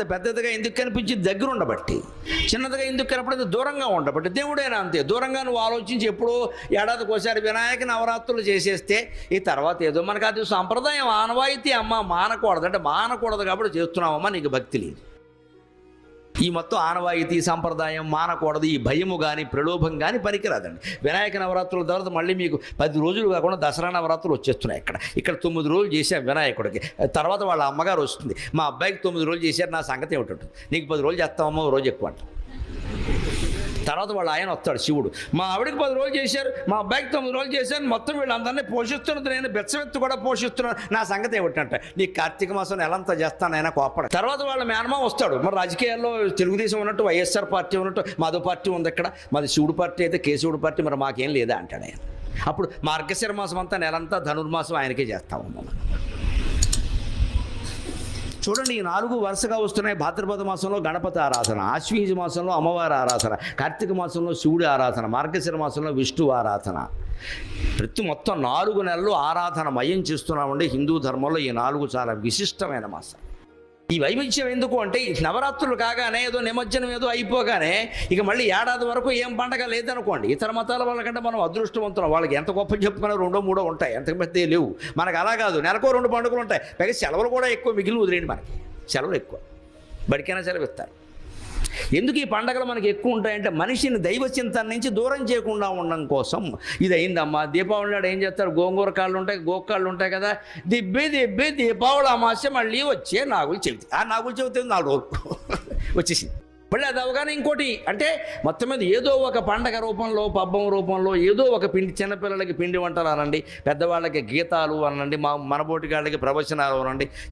అంత పెద్దదిగా ఎందుకు కనిపించింది? దగ్గర ఉండబట్టి. చిన్నదిగా ఎందుకు కనపడింది? దూరంగా ఉండబట్టి. దేవుడైనా అంతే, దూరంగా నువ్వు ఆలోచించి ఎప్పుడో ఏడాదికి ఒకసారి వినాయక నవరాత్రులు చేసేస్తే ఈ తర్వాత ఏదో మనకు అది సంప్రదాయం ఆనవాయితీ అమ్మ మానకూడదు అంటే మానకూడదు కాబట్టి చేస్తున్నామమ్మా, నీకు భక్తి లేదు. ఈ మొత్తం ఆనవాయితీ సంప్రదాయం మానకూడదు, ఈ భయము కానీ ప్రలోభం కానీ పనికిరాదండి. వినాయక నవరాత్రుల తర్వాత మళ్ళీ మీకు 10 రోజులు కాకుండా దసరా నవరాత్రులు వచ్చేస్తున్నాయి. ఇక్కడ 9 రోజులు చేశాం వినాయకుడికి, తర్వాత వాళ్ళ అమ్మగారు వస్తుంది, మా అబ్బాయికి 9 రోజులు చేశారు, నా సంగతి ఏమిటి ఉంటుంది, నీకు 10 రోజులు చేస్తామమ్మా, రోజు ఎక్కువ అంట. తర్వాత వాళ్ళ ఆయన వస్తాడు శివుడు, మా ఆవిడకి 10 రోజులు చేశారు, మా అబ్బాయికి 9 రోజులు చేశారు, మొత్తం వీళ్ళందరినీ పోషిస్తున్నది నేను, బెచ్చమెత్తు కూడా పోషిస్తున్నాను, నా సంగతి ఏమిటంటే నీకు కార్తీక మాసం ఎలాంతా చేస్తాను ఆయన కోపడ. తర్వాత వాళ్ళ మేనమా వస్తాడు, మరి రాజకీయాల్లో తెలుగుదేశం ఉన్నట్టు వైఎస్ఆర్ పార్టీ ఉన్నట్టు మాధవ పార్టీ ఉంది, ఇక్కడ మాది శివుడు పార్టీ అయితే కేశవుడు పార్టీ, మరి మాకేం లేదా అంటాడు ఆయన. అప్పుడు మార్గశిర మాసం అంతా నెలంతా ధనుర్మాసం ఆయనకే చేస్తాము మనం. చూడండి, ఈ 4 వరుసగా వస్తున్నాయి. భాద్రపద మాసంలో గణపతి ఆరాధన, ఆశ్వీజ మాసంలో అమ్మవారి ఆరాధన, కార్తీక మాసంలో శివుడి ఆరాధన, మార్గశిర మాసంలో విష్ణువు ఆరాధన. మొత్తం 4 నెలలు ఆరాధన మయం చేస్తున్నామండి. హిందూ ధర్మంలో ఈ 4 చాలా విశిష్టమైన మాసం. ఈ వైవిధ్యం ఎందుకు అంటే ఈ నవరాత్రులు కాగానే ఏదో నిమజ్జనం ఏదో అయిపోగానే ఇక మళ్ళీ ఏడాది వరకు ఏం పండగ లేదనుకోండి, ఇతర మతాల వాళ్ళకంటే మనం అదృష్టవంతులం. వాళ్ళకి ఎంత గొప్ప చెప్పుకున్నా 2 3 ఉంటాయి, ఎంత పెద్ద లేవు. మనకు అలా కాదు, నెలకో 2 పండుగలు ఉంటాయి, పైగా సెలవులు కూడా ఎక్కువ మిగిలి వదిలేండి. మనకి సెలవులు ఎక్కువ, బడికైనా సెలవు ఇస్తారు. ఎందుకు ఈ పండగలు మనకి ఎక్కువ ఉంటాయంటే మనిషిని దైవ చింతన నుంచి దూరం చేయకుండా ఉండడం కోసం. ఇది అయిందమ్మా. దీపావళి నాడు ఏం చేస్తారు? గోంగూర కాళ్ళు ఉంటాయి, గోకాళ్ళు ఉంటాయి కదా, దిబ్బే దీపావళి అమావాస్య మళ్ళీ వచ్చే నాగుల చవితి. ఆ నాగుల చవితి 4 రోజులు వచ్చేసింది. మళ్ళీ అది అవగానే ఇంకోటి అంటే మొత్తం మీద ఏదో ఒక పండగ రూపంలో, పబ్బం రూపంలో ఏదో ఒక పిండి, చిన్నపిల్లలకి పిండి వంటలు అనండి, పెద్దవాళ్ళకి గీతాలు అనండి, మనబోటి గాళ్ళకి ప్రవచనాలు అనండి,